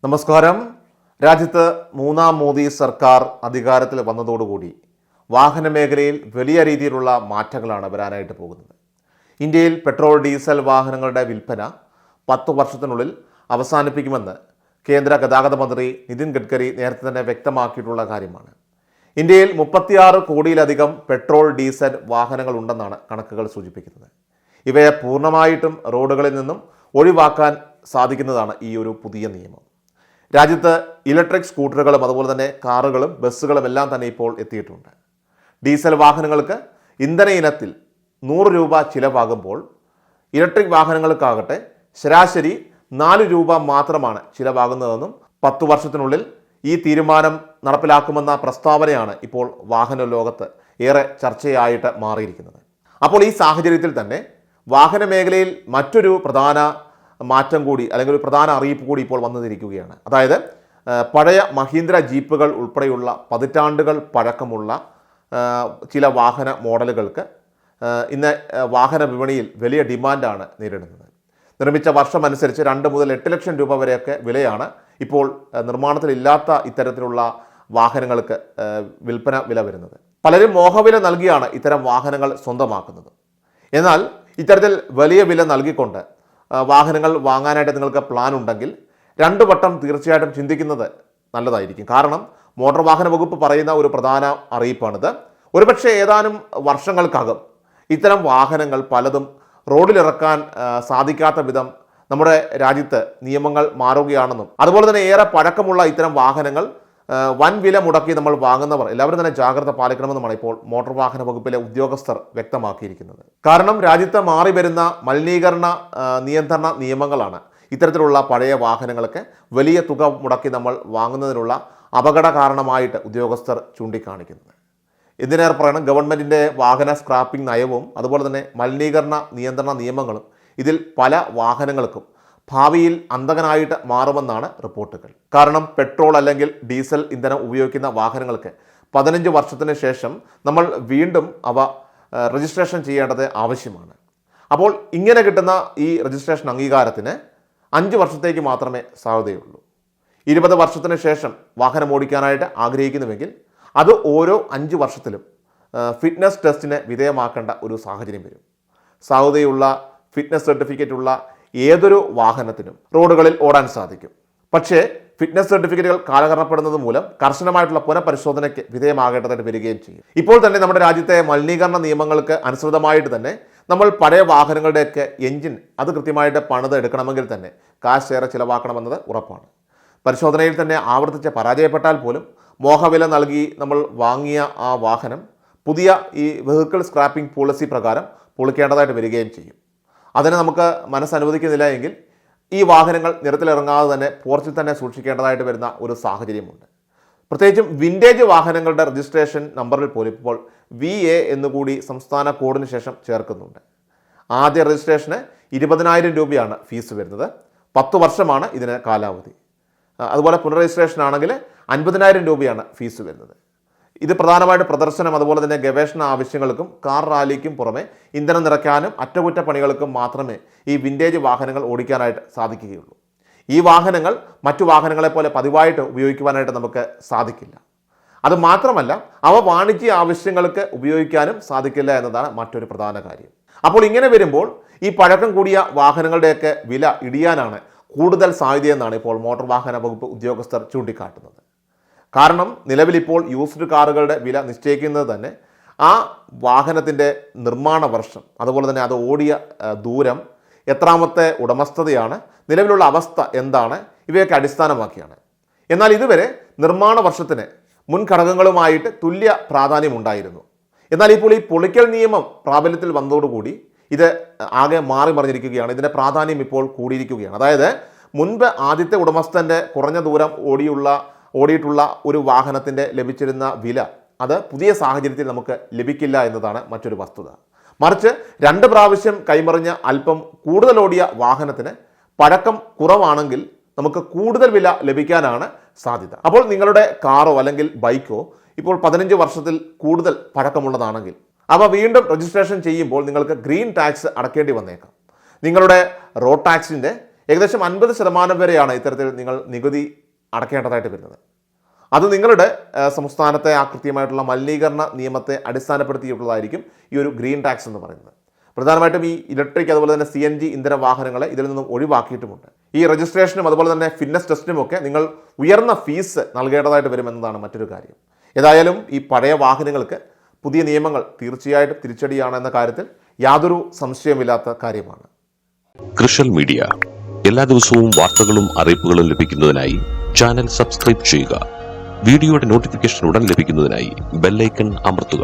നമസ്കാരം. രാജ്യത്ത് മൂന്നാം മോദി സർക്കാർ അധികാരത്തിൽ വന്നതോടുകൂടി വാഹന മേഖലയിൽ വലിയ രീതിയിലുള്ള മാറ്റങ്ങളാണ് വരാനായിട്ട് പോകുന്നത്. ഇന്ത്യയിൽ പെട്രോൾ ഡീസൽ വാഹനങ്ങളുടെ വിൽപ്പന 10 വർഷത്തിനുള്ളിൽ അവസാനിപ്പിക്കുമെന്ന് കേന്ദ്ര ഗതാഗത മന്ത്രി നിതിൻ ഗഡ്കരി നേരത്തെ തന്നെ വ്യക്തമാക്കിയിട്ടുള്ള കാര്യമാണ്. ഇന്ത്യയിൽ 36 കോടിയിലധികം പെട്രോൾ ഡീസൽ വാഹനങ്ങൾ ഉണ്ടെന്നാണ് കണക്കുകൾ സൂചിപ്പിക്കുന്നത്. ഇവയെ പൂർണ്ണമായിട്ടും റോഡുകളിൽ നിന്നും ഒഴിവാക്കാൻ സാധിക്കുന്നതാണ് ഈ ഒരു പുതിയ നിയമം. രാജ്യത്ത് ഇലക്ട്രിക് സ്കൂട്ടറുകളും അതുപോലെ തന്നെ കാറുകളും ബസ്സുകളും എല്ലാം തന്നെ ഇപ്പോൾ എത്തിയിട്ടുണ്ട്. ഡീസൽ വാഹനങ്ങൾക്ക് ഇന്ധന ഇനത്തിൽ 100 രൂപ ചിലവാകുമ്പോൾ ഇലക്ട്രിക് വാഹനങ്ങൾക്കാകട്ടെ ശരാശരി 4 രൂപ മാത്രമാണ് ചിലവാകുന്നതെന്നും 10 വർഷത്തിനുള്ളിൽ ഈ തീരുമാനം നടപ്പിലാക്കുമെന്ന പ്രസ്താവനയാണ് ഇപ്പോൾ വാഹന ലോകത്ത് ഏറെ ചർച്ചയായിട്ട് മാറിയിരിക്കുന്നത്. അപ്പോൾ ഈ സാഹചര്യത്തിൽ തന്നെ വാഹന മേഖലയിൽ മറ്റൊരു പ്രധാന മാറ്റം കൂടി അല്ലെങ്കിൽ ഒരു പ്രധാന അറിയിപ്പ് കൂടി ഇപ്പോൾ വന്നിരിക്കുകയാണ്. അതായത് പഴയ മഹീന്ദ്ര ജീപ്പുകൾ ഉൾപ്പെടെയുള്ള പതിറ്റാണ്ടുകൾ പഴക്കമുള്ള ചില വാഹന മോഡലുകൾക്ക് ഇന്ന് വാഹന വിപണിയിൽ വലിയ ഡിമാൻഡാണ് നേരിടുന്നത്. നിർമ്മിച്ച വർഷം അനുസരിച്ച് 2 മുതൽ 8 ലക്ഷം രൂപ വരെയൊക്കെ വിലയാണ് ഇപ്പോൾ നിർമ്മാണത്തിലില്ലാത്ത ഇത്തരത്തിലുള്ള വാഹനങ്ങൾക്ക് വിൽപ്പന വില വരുന്നത്. പലരും മോഹവില നൽകിയാണ് ഇത്തരം വാഹനങ്ങൾ സ്വന്തമാക്കുന്നത്. എന്നാൽ ഇത്തരത്തിൽ വലിയ വില നൽകിക്കൊണ്ട് വാഹനങ്ങൾ വാങ്ങാനായിട്ട് നിങ്ങൾക്ക് പ്ലാൻ ഉണ്ടെങ്കിൽ 2 വട്ടം തീർച്ചയായിട്ടും ചിന്തിക്കുന്നത് നല്ലതായിരിക്കും. കാരണം മോട്ടോർ വാഹന വകുപ്പ് പറയുന്ന ഒരു പ്രധാന അറിയിപ്പാണിത്. ഒരുപക്ഷെ ഏതാനും വർഷങ്ങൾക്കകം ഇത്തരം വാഹനങ്ങൾ പലതും റോഡിലിറക്കാൻ സാധിക്കാത്ത വിധം നമ്മുടെ രാജ്യത്ത് നിയമങ്ങൾ മാറുകയാണെന്നും അതുപോലെ തന്നെ ഏറെ പഴക്കമുള്ള ഇത്തരം വാഹനങ്ങൾ വൻ വില മുടക്കി നമ്മൾ വാങ്ങുന്നവർ എല്ലാവരും തന്നെ ജാഗ്രത പാലിക്കണമെന്നുമാണ് ഇപ്പോൾ മോട്ടോർ വാഹന വകുപ്പിലെ ഉദ്യോഗസ്ഥർ വ്യക്തമാക്കിയിരിക്കുന്നത്. കാരണം രാജ്യത്ത് മാറി വരുന്ന മലിനീകരണ നിയന്ത്രണ നിയമങ്ങളാണ് ഇത്തരത്തിലുള്ള പഴയ വാഹനങ്ങൾക്ക് വലിയ തുക മുടക്കി നമ്മൾ വാങ്ങുന്നതിനുള്ള അപകട കാരണമായിട്ട് ഉദ്യോഗസ്ഥർ ചൂണ്ടിക്കാണിക്കുന്നത്. ഇതിനേറെ പറയണം, ഗവൺമെൻറ്റിൻ്റെ വാഹന സ്ക്രാപ്പിംഗ് നയവും അതുപോലെ തന്നെ മലിനീകരണ നിയന്ത്രണ നിയമങ്ങളും ഇതിൽ പല വാഹനങ്ങൾക്കും ഭാവിയിൽ അന്തകനായിട്ട് മാറുമെന്നാണ് റിപ്പോർട്ടുകൾ. കാരണം പെട്രോൾ അല്ലെങ്കിൽ ഡീസൽ ഇന്ധനം ഉപയോഗിക്കുന്ന വാഹനങ്ങൾക്ക് 15 വർഷത്തിന് ശേഷം നമ്മൾ വീണ്ടും അവ രജിസ്ട്രേഷൻ ചെയ്യേണ്ടത് ആവശ്യമാണ്. അപ്പോൾ ഇങ്ങനെ കിട്ടുന്ന ഈ രജിസ്ട്രേഷൻ അംഗീകാരത്തിന് 5 വർഷത്തേക്ക് മാത്രമേ സാധ്യതയുള്ളൂ. 20 വർഷത്തിന് ശേഷം വാഹനം ഓടിക്കാനായിട്ട് ആഗ്രഹിക്കുന്നുവെങ്കിൽ അത് ഓരോ 5 വർഷത്തിലും ഫിറ്റ്നസ് ടെസ്റ്റിന് വിധേയമാക്കേണ്ട ഒരു സാഹചര്യം വരും. സാധ്യതയുള്ള ഫിറ്റ്നസ് സർട്ടിഫിക്കറ്റ് ഉള്ള ഏതൊരു വാഹനത്തിനും റോഡുകളിൽ ഓടാൻ സാധിക്കും. പക്ഷേ ഫിറ്റ്നസ് സർട്ടിഫിക്കറ്റുകൾ കാലഹരണപ്പെടുന്നത് മൂലം കർശനമായിട്ടുള്ള പുനഃപരിശോധനയ്ക്ക് വിധേയമാകേണ്ടതായിട്ട് വരികയും ചെയ്യും. ഇപ്പോൾ തന്നെ നമ്മുടെ രാജ്യത്തെ മലിനീകരണ നിയമങ്ങൾക്ക് അനുസൃതമായിട്ട് തന്നെ നമ്മൾ പഴയ വാഹനങ്ങളുടെയൊക്കെ എഞ്ചിൻ അത് കൃത്യമായിട്ട് പണിത് എടുക്കണമെങ്കിൽ തന്നെ കാശ് ഏറെ ചിലവാക്കണമെന്നത് ഉറപ്പാണ്. പരിശോധനയിൽ തന്നെ ആവർത്തിച്ച് പരാജയപ്പെട്ടാൽ പോലും മോഹവില നൽകി നമ്മൾ വാങ്ങിയ ആ വാഹനം പുതിയ ഈ വെഹിക്കിൾ സ്ക്രാപ്പിംഗ് പോളിസി പ്രകാരം പൊളിക്കേണ്ടതായിട്ട് വരികയും ചെയ്യും. അതിന് നമുക്ക് മനസ്സനുവദിക്കുന്നില്ല എങ്കിൽ ഈ വാഹനങ്ങൾ നിരത്തിലിറങ്ങാതെ തന്നെ പോർച്ചിൽ തന്നെ സൂക്ഷിക്കേണ്ടതായിട്ട് വരുന്ന ഒരു സാഹചര്യമുണ്ട്. പ്രത്യേകിച്ചും വിൻറ്റേജ് വാഹനങ്ങളുടെ രജിസ്ട്രേഷൻ നമ്പറിൽ പോലും ഇപ്പോൾ VA എന്നുകൂടി സംസ്ഥാന കോഡിന് ശേഷം ചേർക്കുന്നുണ്ട്. ആദ്യ രജിസ്ട്രേഷന് 20,000 രൂപയാണ് ഫീസ് വരുന്നത്. 10 വർഷമാണ് ഇതിന് കാലാവധി. അതുപോലെ പുനഃരജിസ്ട്രേഷൻ ആണെങ്കിൽ 50,000 രൂപയാണ് ഫീസ് വരുന്നത്. ഇത് പ്രധാനമായിട്ട് പ്രദർശനം അതുപോലെ തന്നെ ഗവേഷണ ആവശ്യങ്ങൾക്കും കാർ റാലിക്കും പുറമെ ഇന്ധനം നിറയ്ക്കാനും അറ്റകുറ്റപ്പണികൾക്കും മാത്രമേ ഈ വിൻറ്റേജ് വാഹനങ്ങൾ ഓടിക്കാനായിട്ട് സാധിക്കുകയുള്ളൂ. ഈ വാഹനങ്ങൾ മറ്റു വാഹനങ്ങളെ പോലെ പതിവായിട്ട് ഉപയോഗിക്കുവാനായിട്ട് നമുക്ക് സാധിക്കില്ല. അത് മാത്രമല്ല അവ വാണിജ്യ ആവശ്യങ്ങൾക്ക് ഉപയോഗിക്കാനും സാധിക്കില്ല എന്നതാണ് മറ്റൊരു പ്രധാന കാര്യം. അപ്പോൾ ഇങ്ങനെ വരുമ്പോൾ ഈ പഴക്കം കൂടിയ വാഹനങ്ങളുടെയൊക്കെ വില ഇടിയാനാണ് കൂടുതൽ സാധ്യതയെന്നാണ് ഇപ്പോൾ മോട്ടോർ വാഹന വകുപ്പ് ഉദ്യോഗസ്ഥർ ചൂണ്ടിക്കാട്ടുന്നത്. കാരണം നിലവിലിപ്പോൾ യൂസ്ഡ് കാറുകളുടെ വില നിശ്ചയിക്കുന്നത് തന്നെ ആ വാഹനത്തിൻ്റെ നിർമ്മാണ വർഷം അതുപോലെ തന്നെ അത് ഓടിയ ദൂരം, എത്രാമത്തെ ഉടമസ്ഥതയാണ്, നിലവിലുള്ള അവസ്ഥ എന്താണ്, ഇവയൊക്കെ അടിസ്ഥാനമാക്കിയാണ്. എന്നാൽ ഇതുവരെ നിർമ്മാണ വർഷത്തിന് മുൻ ഘടകങ്ങളുമായിട്ട് തുല്യ പ്രാധാന്യമുണ്ടായിരുന്നു. എന്നാൽ ഇപ്പോൾ ഈ പൊളിക്കൽ നിയമം പ്രാബല്യത്തിൽ വന്നതോടുകൂടി ഇത് ആകെ മാറി മറിഞ്ഞിരിക്കുകയാണ്. ഇതിൻ്റെ പ്രാധാന്യം ഇപ്പോൾ കൂടിയിരിക്കുകയാണ്. അതായത് മുൻപ് ആദ്യത്തെ ഉടമസ്ഥൻ്റെ കുറഞ്ഞ ദൂരം ഓടിയിട്ടുള്ള ഒരു വാഹനത്തിൻ്റെ ലഭിച്ചിരുന്ന വില അത് പുതിയ സാഹചര്യത്തിൽ നമുക്ക് ലഭിക്കില്ല എന്നതാണ് മറ്റൊരു വസ്തുത. മറിച്ച് 2 പ്രാവശ്യം കൈമറിഞ്ഞ അല്പം കൂടുതൽ ഓടിയ വാഹനത്തിന് പഴക്കം കുറവാണെങ്കിൽ നമുക്ക് കൂടുതൽ വില ലഭിക്കാനാണ് സാധ്യത. അപ്പോൾ നിങ്ങളുടെ കാറോ അല്ലെങ്കിൽ ബൈക്കോ ഇപ്പോൾ 15 വർഷത്തിൽ കൂടുതൽ പഴക്കമുള്ളതാണെങ്കിൽ അവ വീണ്ടും രജിസ്ട്രേഷൻ ചെയ്യുമ്പോൾ നിങ്ങൾക്ക് ഗ്രീൻ ടാക്സ് അടക്കേണ്ടി വന്നേക്കാം. നിങ്ങളുടെ റോഡ് ടാക്സിൻ്റെ ഏകദേശം 50% വരെയാണ് ഇത്തരത്തിൽ നിങ്ങൾ നികുതി അടയ്ക്കേണ്ടതായിട്ട് വരുന്നത്. അത് നിങ്ങളുടെ സംസ്ഥാനത്തെ ആ കൃത്യമായിട്ടുള്ള മലിനീകരണ നിയമത്തെ അടിസ്ഥാനപ്പെടുത്തിയിട്ടുള്ളതായിരിക്കും ഈ ഒരു ഗ്രീൻ ടാക്സ് എന്ന് പറയുന്നത്. പ്രധാനമായിട്ടും ഈ ഇലക്ട്രിക് അതുപോലെ തന്നെ CNG ഇന്ധന വാഹനങ്ങളെ ഇതിൽ നിന്നും ഒഴിവാക്കിയിട്ടുമുണ്ട്. ഈ രജിസ്ട്രേഷനും അതുപോലെ തന്നെ ഫിറ്റ്നസ് ടെസ്റ്റിനുമൊക്കെ നിങ്ങൾ ഉയർന്ന ഫീസ് നൽകേണ്ടതായിട്ട് വരുമെന്നതാണ് മറ്റൊരു കാര്യം. ഏതായാലും ഈ പഴയ വാഹനങ്ങൾക്ക് പുതിയ നിയമങ്ങൾ തീർച്ചയായിട്ടും തിരിച്ചടിയാണെന്ന കാര്യത്തിൽ യാതൊരു സംശയമില്ലാത്ത കാര്യമാണ്. കൃഷൽ മീഡിയ എല്ലാ ദിവസവും വാർത്തകളും അറിയിപ്പുകളും ലഭിക്കുന്നതിനായി ചാനൽ സബ്സ്ക്രൈബ് ചെയ്യുക. വീഡിയോയുടെ നോട്ടിഫിക്കേഷൻ ഉടൻ ലഭിക്കുന്നതിനായി ബെല്ലൈക്കൺ അമർത്തുക.